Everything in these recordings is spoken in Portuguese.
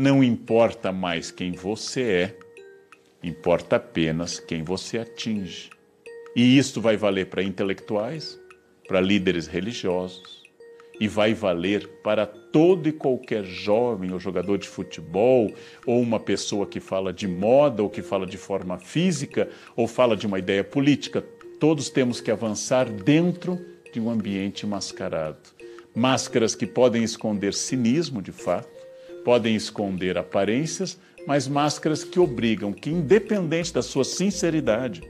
Não importa mais quem você é, importa apenas quem você atinge. E isso vai valer para intelectuais, para líderes religiosos, e vai valer para todo e qualquer jovem ou jogador de futebol, ou uma pessoa que fala de moda, ou que fala de forma física, ou fala de uma ideia política. Todos temos que avançar dentro de um ambiente mascarado. Máscaras que podem esconder cinismo, de fato, podem esconder aparências, mas máscaras que obrigam que, independente da sua sinceridade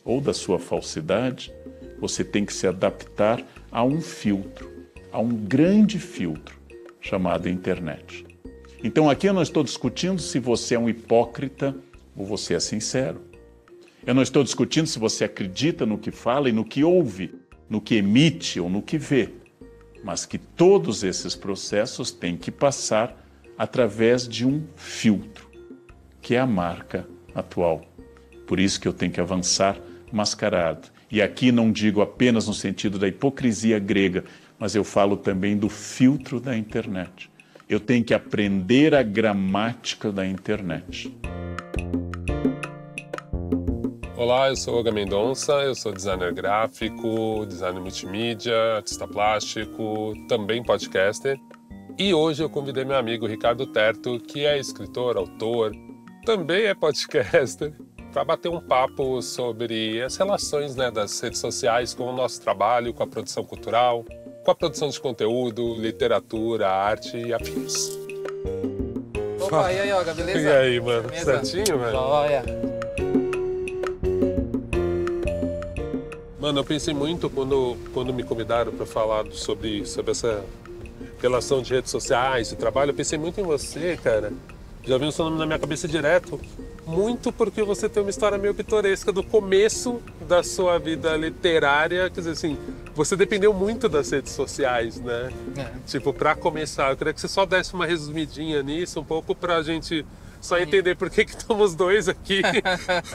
ou da sua falsidade, você tem que se adaptar a um filtro, a um grande filtro chamado internet. Então aqui eu não estou discutindo se você é um hipócrita ou você é sincero. Eu não estou discutindo se você acredita no que fala e no que ouve, no que emite ou no que vê, mas que todos esses processos têm que passar através de um filtro, que é a marca atual. Por isso que eu tenho que avançar mascarado. E aqui não digo apenas no sentido da hipocrisia grega, mas eu falo também do filtro da internet. Eu tenho que aprender a gramática da internet. Olá, eu sou o Olga Mendonça, eu sou designer gráfico, designer multimídia, artista plástico, também podcaster. E hoje eu convidei meu amigo Ricardo Terto, que é escritor, autor, também é podcaster, para bater um papo sobre as relações, das redes sociais com o nosso trabalho, com a produção cultural, com a produção de conteúdo, literatura, arte e afins. Opa, e aí, Olga, beleza? E aí, mano? Beleza? Certinho, velho? Joia. Mano, eu pensei muito quando me convidaram para falar sobre essa relação de redes sociais e trabalho, eu pensei muito em você, cara. Já veio o seu nome na minha cabeça direto. Muito porque você tem uma história meio pitoresca do começo da sua vida literária. Quer dizer assim, você dependeu muito das redes sociais, né? Tipo, pra começar, eu queria que você só desse uma resumidinha nisso, um pouco pra gente só entender por que estamos dois aqui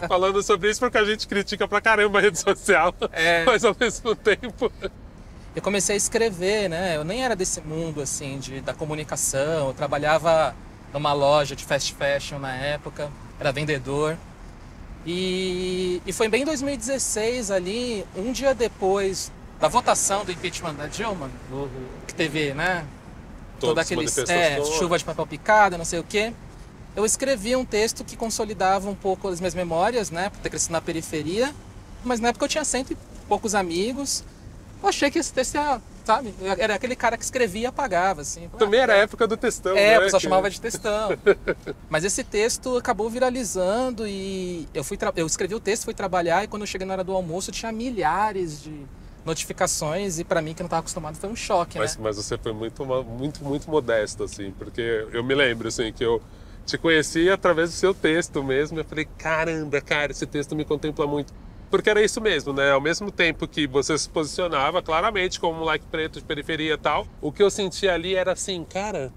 falando sobre isso, porque a gente critica pra caramba a rede social, mas ao mesmo tempo... Eu comecei a escrever, né? Eu nem era desse mundo, assim, da comunicação. Eu trabalhava numa loja de fast fashion na época, era vendedor. E foi bem em 2016 ali, um dia depois da votação do impeachment da Dilma, que teve, né? Toda aqueles chuva de papel picado, não sei o quê. Eu escrevi um texto que consolidava um pouco as minhas memórias, né? Por ter crescido na periferia. Mas na época eu tinha 100 e poucos amigos. Eu achei que esse texto ia, sabe? Era aquele cara que escrevia e apagava, assim. Também era a época do textão, né? O pessoal chamava de textão. Mas esse texto acabou viralizando e eu escrevi o texto, fui trabalhar e quando eu cheguei na hora do almoço tinha milhares de notificações e pra mim, que não estava acostumado, foi um choque, né? Mas você foi muito modesto, assim, porque eu me lembro, assim, que eu te conheci através do seu texto mesmo. Eu falei, caramba, cara, esse texto me contempla muito. Porque era isso mesmo, né? Ao mesmo tempo que você se posicionava claramente como um moleque preto de periferia e tal, o que eu senti ali era assim, cara,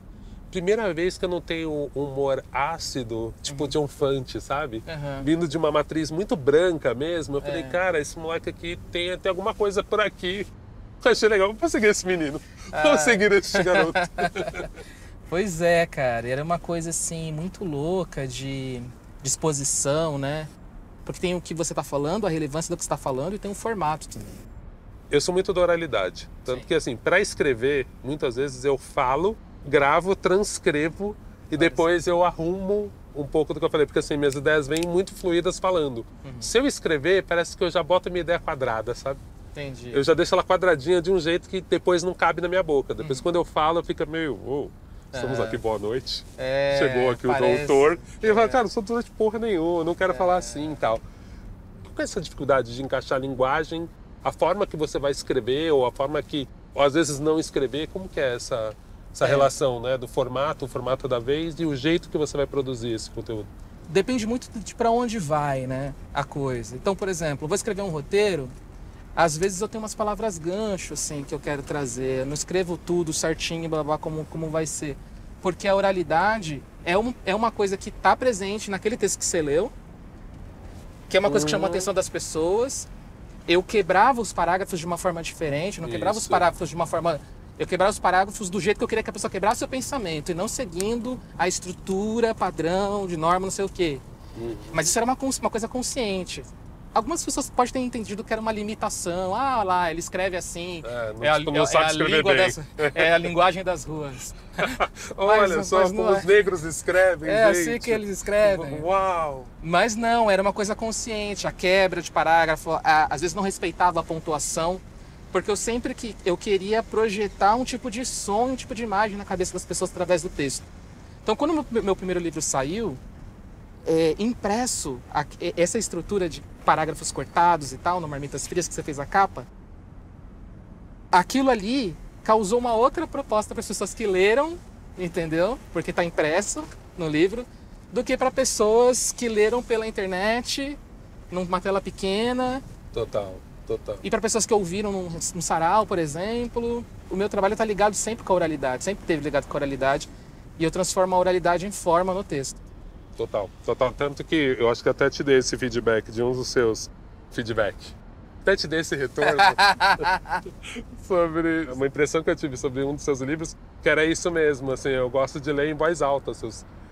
primeira vez que eu não tenho um humor ácido, tipo John Fante, sabe? Vindo de uma matriz muito branca mesmo. Eu falei, cara, esse moleque aqui tem alguma coisa por aqui. Eu achei legal, vou seguir esse menino, vou seguir esse garoto. Pois é, cara, era uma coisa assim muito louca de exposição, né? Porque tem o que você está falando, a relevância do que você está falando e tem um formato também. Eu sou muito da oralidade. Tanto que, assim, para escrever, muitas vezes eu falo, gravo, transcrevo e depois eu arrumo um pouco do que eu falei. Porque, assim, minhas ideias vêm muito fluídas falando. Se eu escrever, parece que eu já boto a minha ideia quadrada, sabe? Entendi. Eu já deixo ela quadradinha de um jeito que depois não cabe na minha boca. Depois, quando eu falo, fica meio... Estamos aqui, boa noite. Chegou aqui o doutor. E ele fala, cara, não sou doutor de porra nenhuma, não quero falar assim e tal. Qual é essa dificuldade de encaixar a linguagem, a forma que você vai escrever, ou a forma que, ou às vezes não escrever? Como que é essa relação, né? Do formato, o formato da vez e o jeito que você vai produzir esse conteúdo? Depende muito de para onde vai, né, a coisa. Então, por exemplo, eu vou escrever um roteiro, às vezes eu tenho umas palavras gancho, assim, que eu quero trazer. Eu não escrevo tudo certinho, blá, blá, como vai ser. Porque a oralidade é uma coisa que está presente naquele texto que você leu, que é uma coisa que chama a atenção das pessoas. Eu quebrava os parágrafos de uma forma diferente, não quebrava os parágrafos de uma forma Eu quebrava os parágrafos do jeito que eu queria que a pessoa quebrasse o pensamento e não seguindo a estrutura, padrão, de norma, não sei o quê. Mas isso era uma coisa consciente. Algumas pessoas podem ter entendido que era uma limitação. Ah, lá, ele escreve assim. É a linguagem das ruas. Olha só como os negros escrevem, gente. Assim que eles escrevem. Uau! Mas não, era uma coisa consciente. A quebra de parágrafo, às vezes não respeitava a pontuação, porque eu queria projetar um tipo de som, um tipo de imagem na cabeça das pessoas através do texto. Então, quando meu primeiro livro saiu, impresso essa estrutura de parágrafos cortados e tal, no Marmitas Frias, que você fez a capa, aquilo ali causou uma outra proposta para as pessoas que leram, entendeu? Porque está impresso no livro, do que para pessoas que leram pela internet, numa tela pequena. Total. E para pessoas que ouviram num sarau, por exemplo. O meu trabalho está ligado sempre com a oralidade, sempre teve ligado com a oralidade, e eu transformo a oralidade em forma no texto. Total. Tanto que eu acho que até te dei esse feedback de um dos seus feedbacks. Até te dei esse retorno sobre uma impressão que eu tive sobre um dos seus livros, que era isso mesmo, assim, eu gosto de ler em voz alta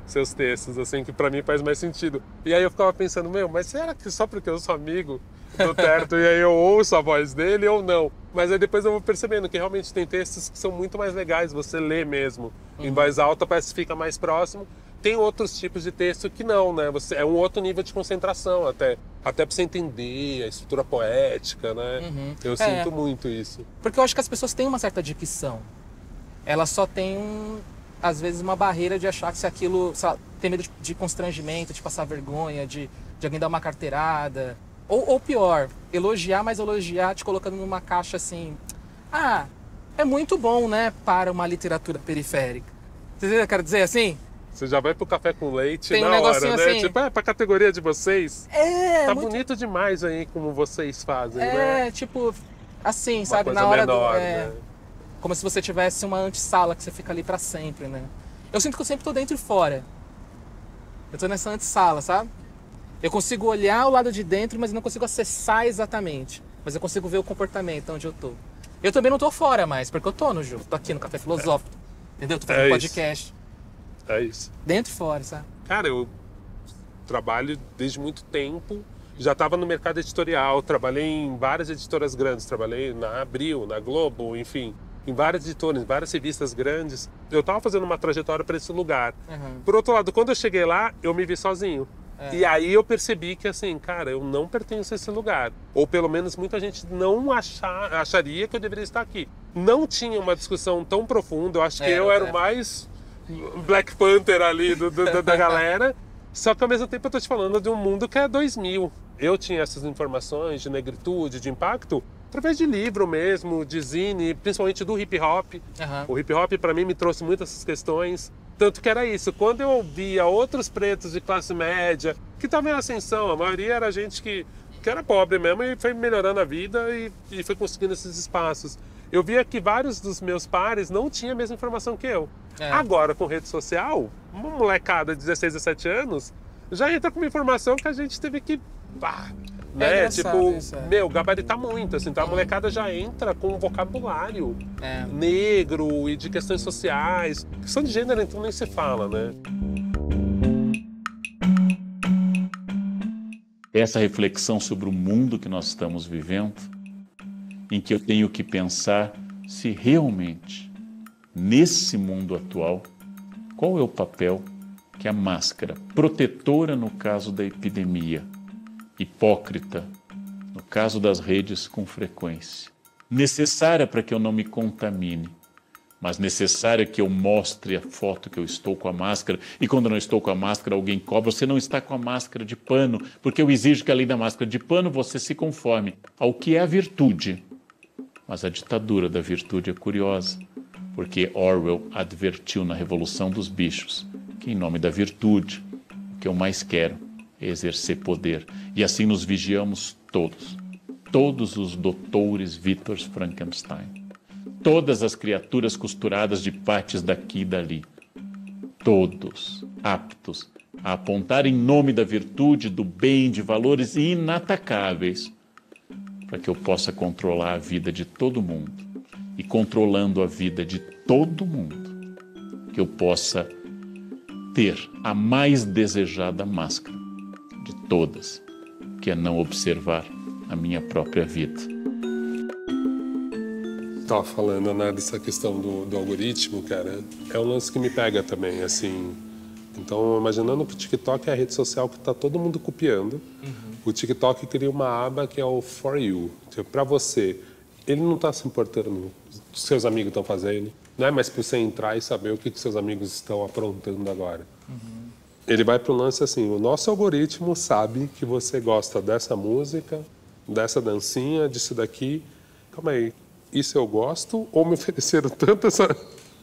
seus textos, assim, que pra mim faz mais sentido. E aí eu ficava pensando, mas será que só porque eu sou amigo do Terto e aí eu ouço a voz dele ou não? Mas aí depois eu vou percebendo que realmente tem textos que são muito mais legais, você lê mesmo em voz alta, parece que fica mais próximo. Tem outros tipos de texto que não, né? É um outro nível de concentração até para você entender a estrutura poética, né? Eu sinto muito isso. Porque eu acho que as pessoas têm uma certa dicção. Elas só têm, às vezes, uma barreira de achar que se aquilo... tem medo de constrangimento, de passar vergonha, de alguém dar uma carteirada. Ou pior, elogiar, mas elogiar te colocando numa caixa assim... Ah, é muito bom, né? Para uma literatura periférica. Você entendeu o que eu quero dizer assim? Você já vai pro café com leite tem na hora, né? Assim... Tipo, pra categoria de vocês. Tá muito bonito demais aí como vocês fazem, né? Tipo, assim, uma sabe? Coisa na hora menor, né? Como se você tivesse uma antessala que você fica ali pra sempre, né? Eu sinto que eu sempre tô dentro e fora. Eu tô nessa antessala, sabe? Eu consigo olhar o lado de dentro, mas não consigo acessar exatamente. Mas eu consigo ver o comportamento onde eu tô. Eu também não tô fora mais, porque eu tô no jogo. Tô aqui no Café Filosófico. Entendeu? Tô fazendo podcast. É isso. Dentro e fora, sabe? Cara, eu trabalho desde muito tempo. Já estava no mercado editorial, trabalhei em várias editoras grandes. Trabalhei na Abril, na Globo, enfim. Em várias editoras, em várias revistas grandes. Eu estava fazendo uma trajetória para esse lugar. Por outro lado, quando eu cheguei lá, eu me vi sozinho. E aí eu percebi que, assim, cara, eu não pertenço a esse lugar. Ou pelo menos muita gente não acharia que eu deveria estar aqui. Não tinha uma discussão tão profunda. Eu acho que eu era o mais Black Panther ali da galera. Só que ao mesmo tempo eu tô te falando de um mundo que é 2000. Eu tinha essas informações de negritude, de impacto, através de livro mesmo, de zine, principalmente do hip hop. O hip hop para mim me trouxe muitas essas questões. Tanto que era isso, quando eu ouvia outros pretos de classe média, que estavam em ascensão, a maioria era gente que era pobre mesmo e foi melhorando a vida e foi conseguindo esses espaços. Eu via que vários dos meus pares não tinham a mesma informação que eu. Agora, com rede social, uma molecada de 16, 17 anos já entra com uma informação que a gente teve que... né? Tipo, gabaritar muito, assim, então a molecada já entra com um vocabulário negro e de questões sociais. Questão de gênero, então, nem se fala, né? Essa reflexão sobre o mundo que nós estamos vivendo, em que eu tenho que pensar se realmente, nesse mundo atual, qual é o papel que a máscara, protetora no caso da epidemia, hipócrita no caso das redes com frequência, necessária para que eu não me contamine, mas necessária que eu mostre a foto que eu estou com a máscara, e quando eu não estou com a máscara alguém cobra, você não está com a máscara de pano, porque eu exijo que além da máscara de pano você se conforme ao que é a virtude. Mas a ditadura da virtude é curiosa, porque Orwell advertiu na Revolução dos Bichos que em nome da virtude, o que eu mais quero é exercer poder. E assim nos vigiamos todos os doutores Victor Frankenstein, todas as criaturas costuradas de partes daqui e dali, todos aptos a apontar em nome da virtude, do bem, de valores inatacáveis, para que eu possa controlar a vida de todo mundo e controlando a vida de todo mundo, que eu possa ter a mais desejada máscara de todas, que é não observar a minha própria vida. Tava falando, né, dessa questão do algoritmo, cara, é um lance que me pega também, assim. Então, imaginando que o TikTok é a rede social que está todo mundo copiando, o TikTok cria uma aba que é o For You, para você. Ele não está se importando no que seus amigos estão fazendo, não é mais para você entrar e saber o que seus amigos estão aprontando agora. Ele vai para o lance assim, o nosso algoritmo sabe que você gosta dessa música, dessa dancinha, disso daqui. Calma aí, isso eu gosto ou me ofereceram tanto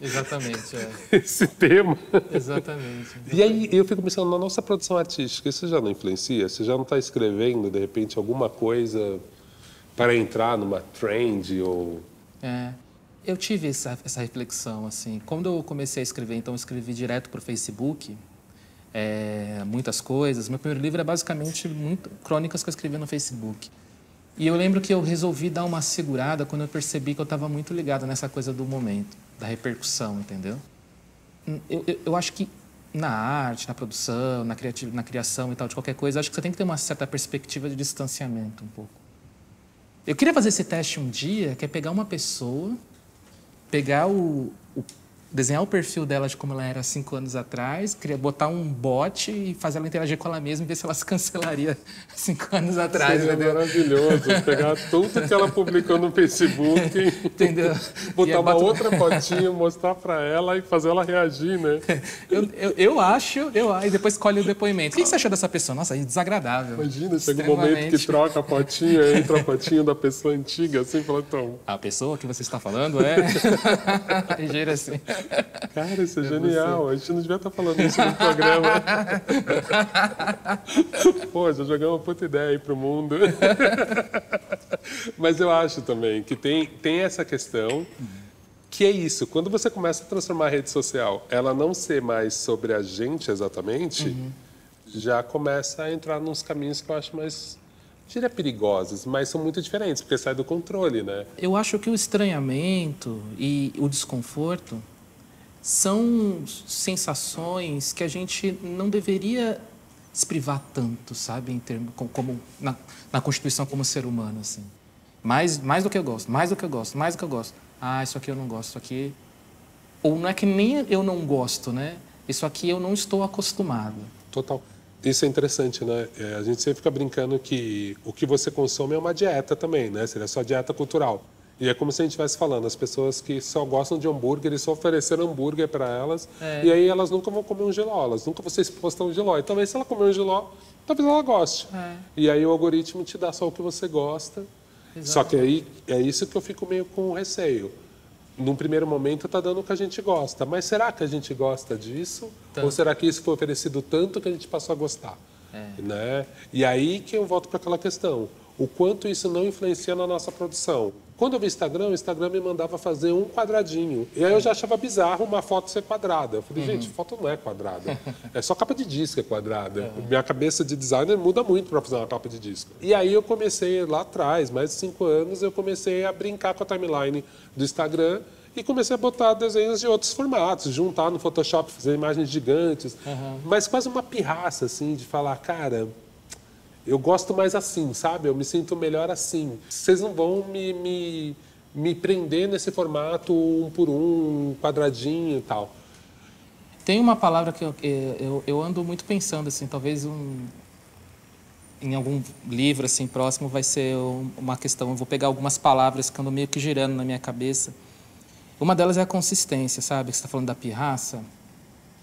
Exatamente, esse tema? Exatamente. E aí eu fico pensando, na nossa produção artística, isso já não influencia? Você já não está escrevendo, de repente, alguma coisa para entrar numa trend ou... Eu tive essa reflexão, assim. Quando eu comecei a escrever, então eu escrevi direto para o Facebook, muitas coisas. Meu primeiro livro é basicamente crônicas que eu escrevi no Facebook. E eu lembro que eu resolvi dar uma segurada quando eu percebi que eu estava muito ligado nessa coisa do momento, da repercussão, entendeu? Eu acho que na arte, na produção, na criação e tal, de qualquer coisa, acho que você tem que ter uma certa perspectiva de distanciamento um pouco. Eu queria fazer esse teste um dia, que é pegar uma pessoa, pegar desenhar o perfil dela de como ela era 5 anos atrás, botar um bot e fazer ela interagir com ela mesma e ver se ela se cancelaria 5 anos atrás. Seria maravilhoso pegar tudo que ela publicou no Facebook, entendeu? Botar uma outra fotinha, mostrar para ela e fazer ela reagir, né? Eu acho, e depois escolhe o depoimento. O que você achou dessa pessoa? Nossa, é desagradável. Imagina, chega um momento que troca a fotinha, entra a fotinha da pessoa antiga, assim, fala, então... A pessoa que você está falando é... Ligeiro assim. Cara, isso é genial. A gente não devia estar falando isso no programa. Pô, já jogamos uma puta ideia aí pro mundo. Mas eu acho também que tem essa questão que é isso. Quando você começa a transformar a rede social, ela não ser mais sobre a gente exatamente, já começa a entrar nos caminhos que eu acho mais... diria perigosos, mas são muito diferentes, porque sai do controle, né? Eu acho que o estranhamento e o desconforto são sensações que a gente não deveria se privar tanto, sabe, em termos como na Constituição como ser humano, assim. Mais do que eu gosto, mais do que eu gosto, mais do que eu gosto. Ah, isso aqui eu não gosto, isso aqui... Ou não é que nem eu não gosto, né? Isso aqui eu não estou acostumado. Total. Isso é interessante, né? A gente sempre fica brincando que o que você consome é uma dieta também, né? Seria só dieta cultural. E é como se a gente estivesse falando, as pessoas que só gostam de hambúrguer, eles só ofereceram hambúrguer para elas, e aí elas nunca vão comer um jiló, elas nunca vão ser expostas a um jiló. E talvez se ela comer um jiló, talvez ela goste. E aí o algoritmo te dá só o que você gosta. Exato. Só que aí é isso que eu fico meio com receio. Num primeiro momento está dando o que a gente gosta, mas será que a gente gosta disso? Tanto. Ou será que isso foi oferecido tanto que a gente passou a gostar? Né? E aí que eu volto para aquela questão. O quanto isso não influencia na nossa produção. Quando eu vi o Instagram me mandava fazer um quadradinho. E aí eu já achava bizarro uma foto ser quadrada. Eu falei, gente, foto não é quadrada. É só capa de disco é quadrada. Minha cabeça de designer muda muito para fazer uma capa de disco. E aí eu comecei lá atrás, mais de 5 anos, eu comecei a brincar com a timeline do Instagram e comecei a botar desenhos de outros formatos, juntar no Photoshop, fazer imagens gigantes. Mas quase uma pirraça, assim, de falar, cara... Eu gosto mais assim, sabe? Eu me sinto melhor assim. Vocês não vão me prender nesse formato um por um, quadradinho e tal. Tem uma palavra que eu ando muito pensando, assim, talvez em algum livro assim próximo vai ser uma questão. Eu vou pegar algumas palavras que andam meio que girando na minha cabeça. Uma delas é a consistência, sabe? Que você está falando da pirraça.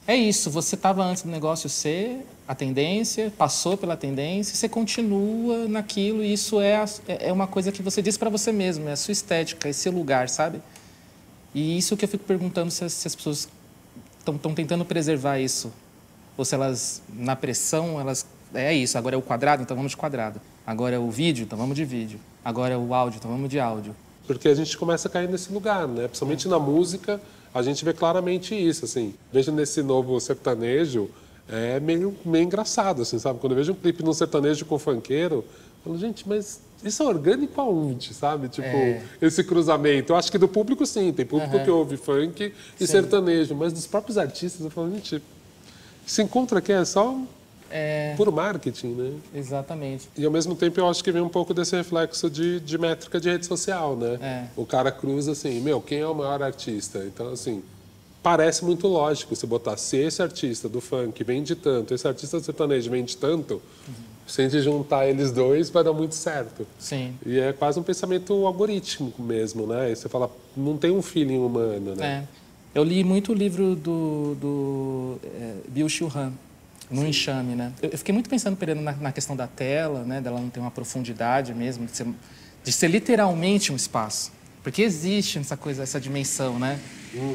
É isso, você estava antes do negócio ser a tendência, passou pela tendência, você continua naquilo e isso é uma coisa que você diz para você mesmo, é a sua estética, é seu lugar, sabe? E isso que eu fico perguntando se as pessoas estão tentando preservar isso. Ou se elas, na pressão, é isso, agora é o quadrado, então vamos de quadrado. Agora é o vídeo, então vamos de vídeo. Agora é o áudio, então vamos de áudio. Porque a gente começa a cair nesse lugar, né? Principalmente na música, a gente vê claramente isso, assim. Veja nesse novo sertanejo, é meio engraçado, assim, sabe? Quando eu vejo um clipe num sertanejo com funkeiro, eu falo, gente, mas isso é orgânico aonde, sabe? Tipo, esse cruzamento. Eu acho que do público, sim. Tem público que ouve funk e sertanejo. Mas dos próprios artistas, eu falo, gente, se encontra aqui é só puro marketing, né? Exatamente. E, ao mesmo tempo, eu acho que vem um pouco desse reflexo de métrica de rede social, né? O cara cruza assim, quem é o maior artista? Então, assim, parece muito lógico você botar, se esse artista do funk vende tanto, esse artista do sertanejo vende tanto, se a gente juntar eles dois, vai dar muito certo. Sim. E é quase um pensamento algorítmico mesmo, né? E você fala, não tem um feeling humano, né? Eu li muito o livro do Byung-Chul Han, No Enxame, né? Eu fiquei muito pensando na questão da tela, né? Dela não ter uma profundidade mesmo, de ser literalmente um espaço. Porque existe essa dimensão, né?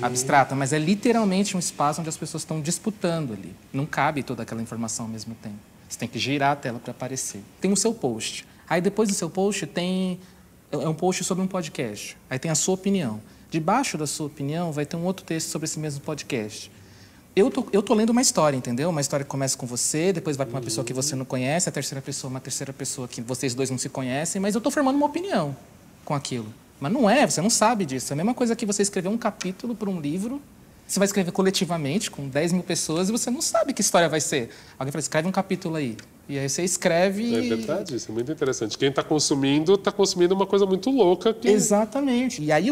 Abstrata, mas é literalmente um espaço onde as pessoas estão disputando ali. Não cabe toda aquela informação ao mesmo tempo. Você tem que girar a tela para aparecer. Tem o seu post. Aí depois do seu post é um post sobre um podcast. Aí tem a sua opinião. Debaixo da sua opinião vai ter um outro texto sobre esse mesmo podcast. Eu tô lendo uma história, entendeu? Uma história que começa com você, depois vai para uma pessoa que você não conhece, a terceira pessoa, uma terceira pessoa que vocês dois não se conhecem, mas eu tô formando uma opinião com aquilo. Mas não você não sabe disso. É a mesma coisa que você escrever um capítulo para um livro. Você vai escrever coletivamente, com 10 mil pessoas, e você não sabe que história vai ser. Alguém fala, escreve um capítulo aí. E aí você escreve... É verdade, isso é muito interessante. Quem está consumindo uma coisa muito louca. Exatamente. E aí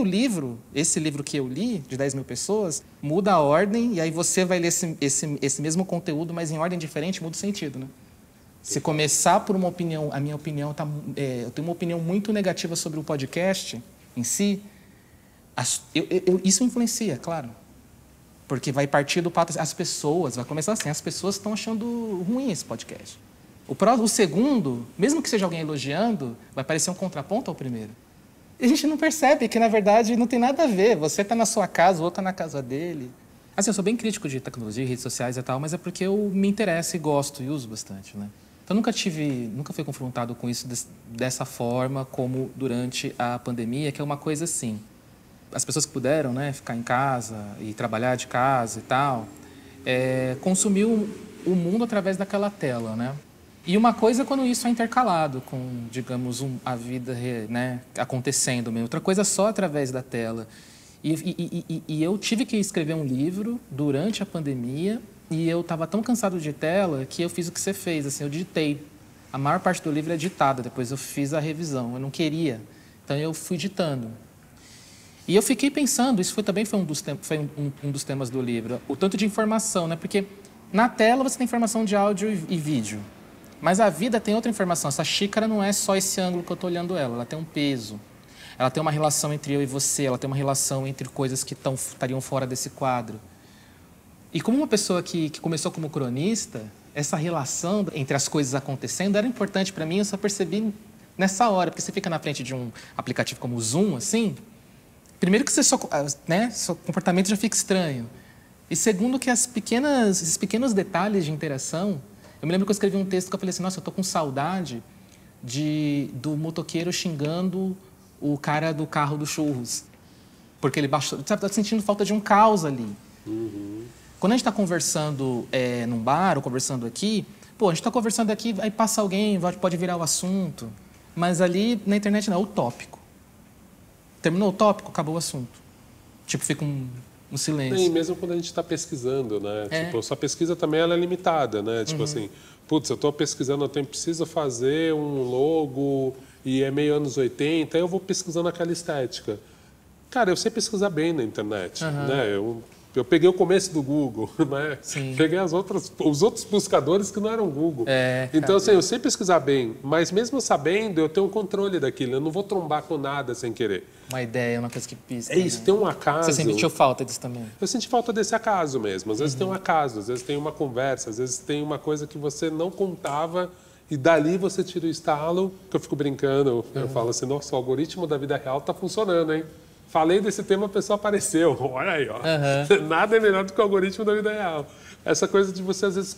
esse livro que eu li, de 10 mil pessoas, muda a ordem, e aí você vai ler esse mesmo conteúdo, mas em ordem diferente, muda o sentido, né? Se começar por uma opinião, a minha opinião eu tenho uma opinião muito negativa sobre o podcast em si, isso influencia, claro. Porque vai partir do pato, as pessoas, vai começar assim, as pessoas estão achando ruim esse podcast. O segundo, mesmo que seja alguém elogiando, vai parecer um contraponto ao primeiro. E a gente não percebe que, na verdade, não tem nada a ver. Você está na sua casa, o outro está na casa dele. Assim, eu sou bem crítico de tecnologia, redes sociais e tal, mas é porque eu me interesso e gosto e uso bastante, né? Então, nunca fui confrontado com isso dessa forma, como durante a pandemia, que é uma coisa assim. As pessoas que puderam, né, ficar em casa e trabalhar de casa e tal, consumiu o mundo através daquela tela, né? E uma coisa é quando isso é intercalado com, digamos, a vida, né, acontecendo mesmo. Outra coisa só através da tela. E eu tive que escrever um livro durante a pandemia e eu estava tão cansado de tela que eu fiz o que você fez, assim, eu digitei. A maior parte do livro é ditada, depois eu fiz a revisão. Eu não queria, então eu fui ditando. E eu fiquei pensando, isso também foi um dos temas do livro, o tanto de informação, né? Porque na tela você tem informação de áudio e vídeo, mas a vida tem outra informação. Essa xícara não é só esse ângulo que eu estou olhando ela tem um peso. Ela tem uma relação entre eu e você, ela tem uma relação entre coisas que estariam fora desse quadro. E como uma pessoa que começou como cronista, essa relação entre as coisas acontecendo era importante para mim, eu só percebi nessa hora, porque você fica na frente de um aplicativo como o Zoom, assim, primeiro que seu comportamento já fica estranho. E segundo que esses pequenos detalhes de interação... Eu me lembro que eu escrevi um texto que eu falei assim, nossa, eu tô com saudade do motoqueiro xingando o cara do carro do churros. Porque ele baixou... Sabe, tá sentindo falta de um caos ali. Quando a gente está conversando num bar ou conversando aqui, a gente está conversando aqui, aí passa alguém, pode virar o assunto. Mas ali na internet não, é o tópico. Terminou o tópico, acabou o assunto. Tipo, fica um silêncio. E mesmo quando a gente está pesquisando, né? Tipo, sua pesquisa também ela é limitada, né? Tipo assim, putz, eu estou pesquisando, eu preciso fazer um logo e é meio anos 80, aí eu vou pesquisando aquela estética. Cara, eu sei pesquisar bem na internet, né? Eu peguei o começo do Google, né? Sim. Peguei os outros buscadores que não eram Google. Então, assim, eu sei pesquisar bem, mas mesmo sabendo, eu tenho um controle daquilo. Eu não vou trombar com nada sem querer. Uma ideia, uma coisa que pisca. É isso, tem um acaso. Você sentiu falta disso também? Eu senti falta desse acaso mesmo. Às vezes tem um acaso, às vezes tem uma conversa, às vezes tem uma coisa que você não contava e dali você tira o estalo, que eu fico brincando. Eu falo assim, nossa, o algoritmo da vida real tá funcionando, hein? Falei desse tema, a pessoa apareceu. Olha aí, ó. Nada é melhor do que o algoritmo da vida real. Essa coisa de você, às vezes,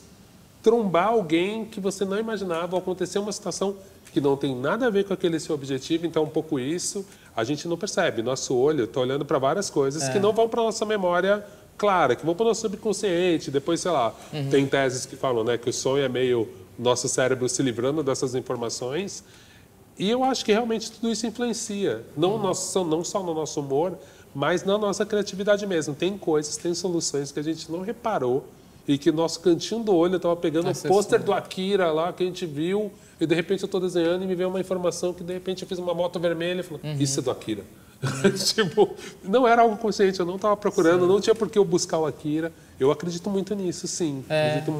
trombar alguém que você não imaginava, ou acontecer uma situação que não tem nada a ver com aquele seu objetivo, então um pouco isso a gente não percebe. Nosso olho está olhando para várias coisas que não vão para a nossa memória clara, que vão para o nosso subconsciente. Depois, sei lá, tem teses que falam, né, que o sonho é meio nosso cérebro se livrando dessas informações. E eu acho que realmente tudo isso influencia, não só no nosso humor, mas na nossa criatividade mesmo. Tem coisas, tem soluções que a gente não reparou e que nosso cantinho do olho estava pegando o pôster do Akira lá que a gente viu e de repente eu estou desenhando e me veio uma informação que de repente eu fiz uma moto vermelha e falei, isso é do Akira. Tipo, não era algo consciente, eu não estava procurando, não tinha por que eu buscar o Akira. Eu acredito muito nisso, sim. Acredito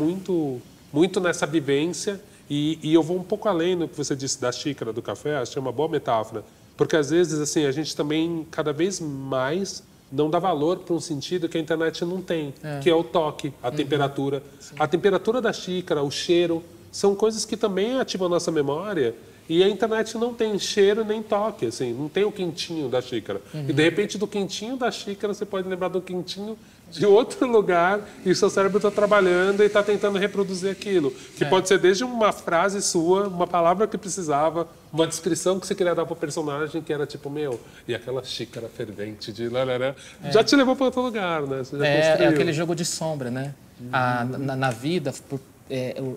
muito nessa vivência e eu vou um pouco além do que você disse da xícara do café, acho que é uma boa metáfora. Porque às vezes assim, a gente também, cada vez mais, não dá valor para um sentido que a internet não tem, que é o toque, a temperatura. Sim. A temperatura da xícara, o cheiro, são coisas que também ativam a nossa memória e a internet não tem cheiro nem toque, assim, não tem o quentinho da xícara. E de repente do quentinho da xícara você pode lembrar do quentinho de outro lugar e o seu cérebro está trabalhando e está tentando reproduzir aquilo. Que pode ser desde uma frase sua, uma palavra que precisava, uma descrição que você queria dar para o personagem que era tipo, meu, e aquela xícara fervente de larará, já te levou para outro lugar, né? Você já é aquele jogo de sombra, né? Na vida,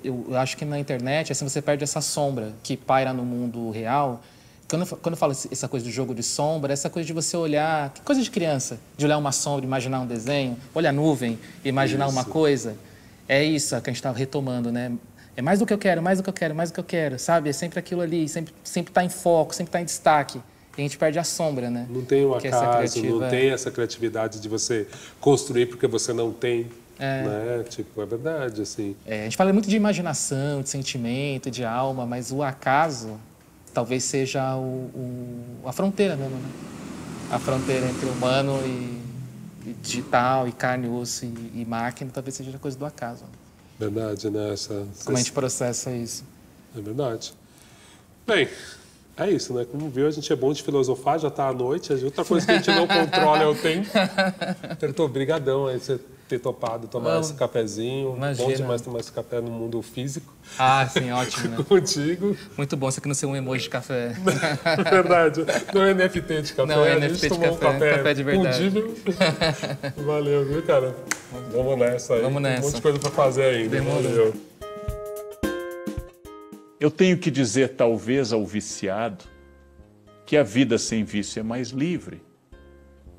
eu acho que na internet, assim, você perde essa sombra que paira no mundo real. Quando eu falo essa coisa do jogo de sombra, essa coisa de você olhar, que coisa de criança, de olhar uma sombra, imaginar um desenho, olhar a nuvem, imaginar uma coisa. É isso que a gente está retomando, né? É mais do que eu quero, mais do que eu quero, mais do que eu quero, sabe? É sempre aquilo ali, sempre está em foco, sempre está em destaque. E a gente perde a sombra, né? Não tem o acaso, não tem essa criatividade de você construir porque você não tem. Né? Tipo, é verdade, assim. A gente fala muito de imaginação, de sentimento, de alma, mas o acaso talvez seja a fronteira mesmo, né? A fronteira entre humano e digital, e carne, osso e máquina, talvez seja a coisa do acaso. Verdade, né? Como a gente processa isso. É verdade. Bem, é isso, né? Como viu, a gente é bom de filosofar, já está à noite. A outra coisa que a gente não controla é o tempo. Tertô, brigadão aí você ter topado tomar esse cafezinho. Imagina. Bom demais tomar esse café no mundo físico. Sim, ótimo, né? Contigo. Muito bom, isso aqui não ser um emoji de café. Verdade. Não é NFT de café. Não é a NFT gente de tomou café, um café de verdade. fundível. Valeu, viu, cara? Vamos nessa aí. Vamos nessa. Tem um monte de coisa para fazer ainda. Valeu. Eu tenho que dizer, talvez, ao viciado que a vida sem vício é mais livre.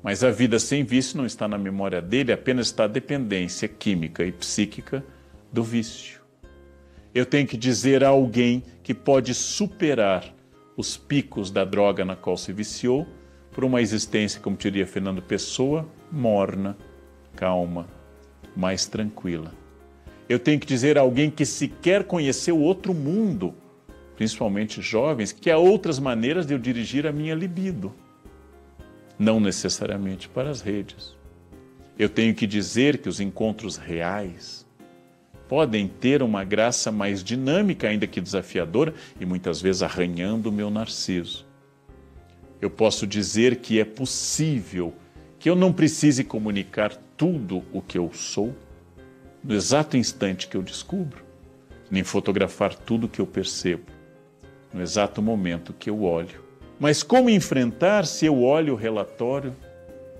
Mas a vida sem vício não está na memória dele, apenas está a dependência química e psíquica do vício. Eu tenho que dizer a alguém que pode superar os picos da droga na qual se viciou por uma existência, como diria Fernando Pessoa, morna, calma, mais tranquila. Eu tenho que dizer a alguém que se quer conhecer o outro mundo, principalmente jovens, que há outras maneiras de eu dirigir a minha libido. Não necessariamente para as redes. Eu tenho que dizer que os encontros reais podem ter uma graça mais dinâmica, ainda que desafiadora, e muitas vezes arranhando o meu narciso. Eu posso dizer que é possível que eu não precise comunicar tudo o que eu sou no exato instante que eu descubro, nem fotografar tudo o que eu percebo no exato momento que eu olho. Mas como enfrentar se eu olho o relatório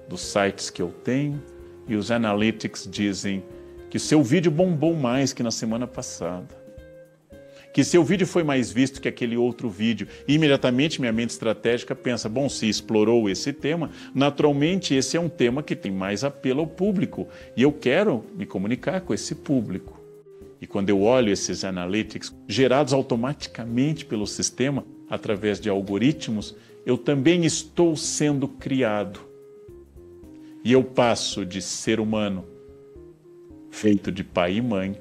dos sites que eu tenho e os analytics dizem que o seu vídeo bombou mais que na semana passada, que seu vídeo foi mais visto que aquele outro vídeo, e imediatamente minha mente estratégica pensa, bom, se explorou esse tema, naturalmente esse é um tema que tem mais apelo ao público e eu quero me comunicar com esse público. E quando eu olho esses analytics gerados automaticamente pelo sistema, através de algoritmos, eu também estou sendo criado. E eu passo de ser humano feito de pai e mãe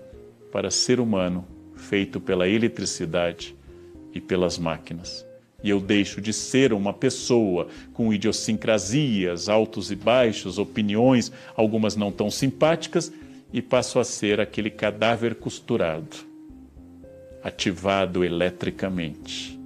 para ser humano feito pela eletricidade e pelas máquinas. E eu deixo de ser uma pessoa com idiosincrasias, altos e baixos, opiniões, algumas não tão simpáticas, e passo a ser aquele cadáver costurado, ativado eletricamente.